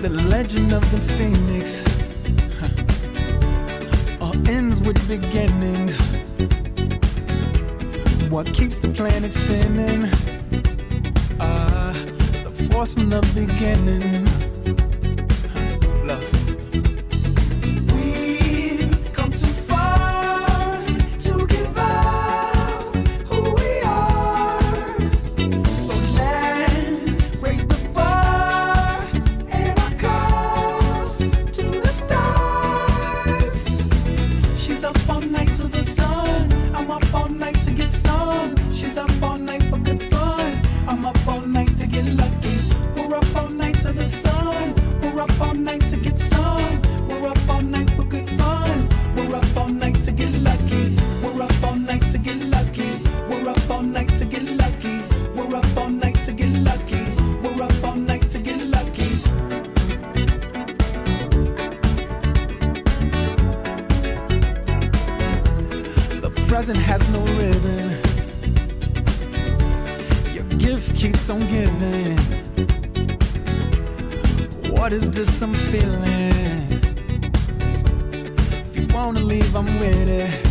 The legend of the phoenix all ends with beginnings. What keeps the planet spinning? The force from the beginning. Love. We've come too far to give up who we are. So let's raise the bar and our cups to the stars. She's up all night to the sun. I'm up all night to get some. She's up all night for good fun. I'm up all night to get lucky. We're up all night to the sun. We're up all night to get some. We're up all night for good fun. We're up all night to get lucky. We're up all night to get lucky. We're up all night to get lucky. We're up all night to get lucky. We're up all night to get lucky. The present has no ribbon. Your gift keeps on giving. What is this I'm feeling? If you wanna leave, I'm with it.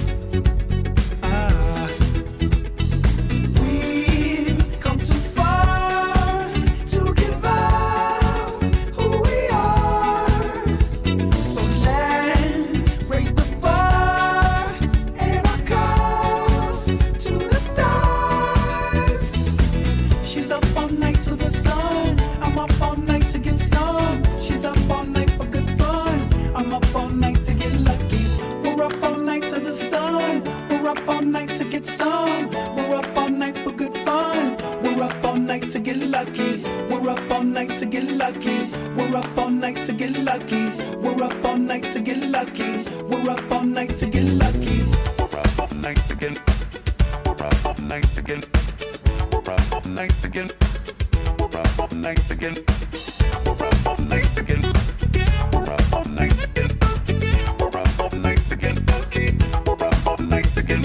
We've come too far to give up who we are. So let's raise the bar and our cups to the stars. She's up all night to the sun. I'm up all night to get some. She's up all night for good fun. I'm up all night to get lucky. We're up all night to the sun. We're up all night to get some. We're up all night for good fun. We're up all night to get lucky. We're up all night to get lucky. We're up all night to get lucky. We're up all night to get lucky. We're up all night to get lucky. We're up all night to get. We're up all night to get. We're up all night to get. We're up all night to get. We're up all night to get. We're up all night to get. We're up all night to get lucky. We're up all night to get.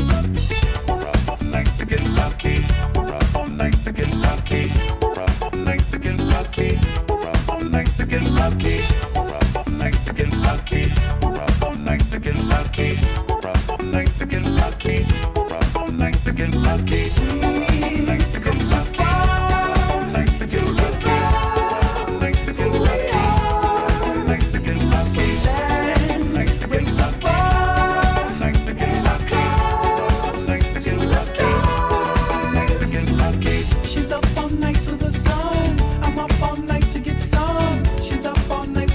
We're up all night to get lucky. We're up all night to get lucky. We're up all night to get lucky. We're up all night to get lucky. We're up all night to get lucky. We're up all night to get lucky. We're up all night to get lucky. We're up all night to get lucky. Come too far to give up who we are. So let's raise the bar and our cups to the stars. She's up all night to the sun. I'm up all night to get some. She's up all night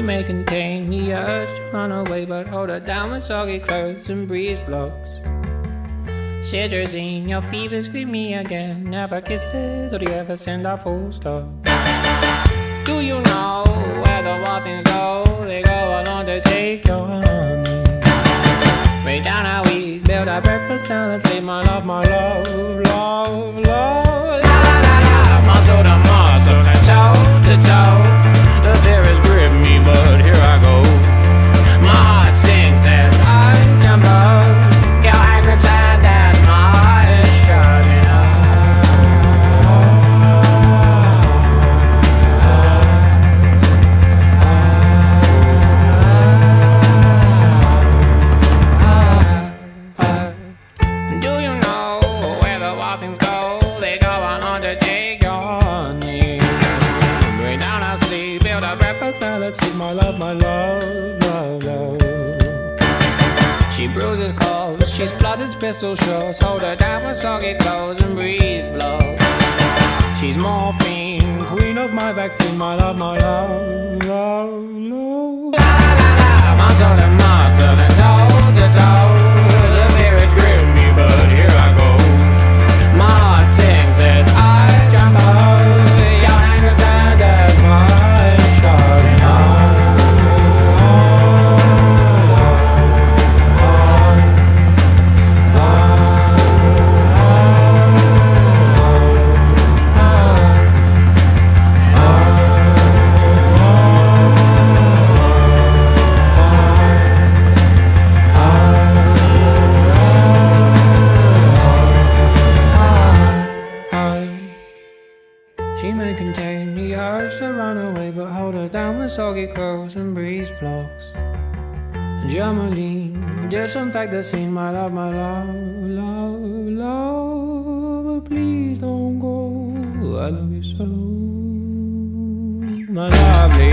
She may contain the urge to run away, but hold her down with soggy clothes and breeze blocks. Cetirizine, your fevers greet me again. Never kisses, or do you ever send a full stop? Do you know where the wild things go? They go along to take your honey. Way down how we build our breakfast down and say my love, love, love. La la la la, muscle to muscle and toe to toe. The fears grip me, but here I go. My heart sings as I jump up. Your hand grips and as my heart is shutting up. Do you know where the wild things go? They go on to take your honey. Bring down our sleep, build our breakfast, now let's eat my love, love, love. She bruises calls, she splutters pistol shots. Hold her down with soggy clothes and breeze blows. She's morphine, queen of my vaccine, my love, love, love. La la la, muscle to muscle and toe to toe. The spirits grip me, but here I go. My heart sings as I jump up. Your hand grips and as my eyes shutting up. She may contain the urge to run away, but hold her down with soggy clothes and breeze blocks. Germaline, disinfect the scene, my love, love, love. But please don't go, I love you so. My lovely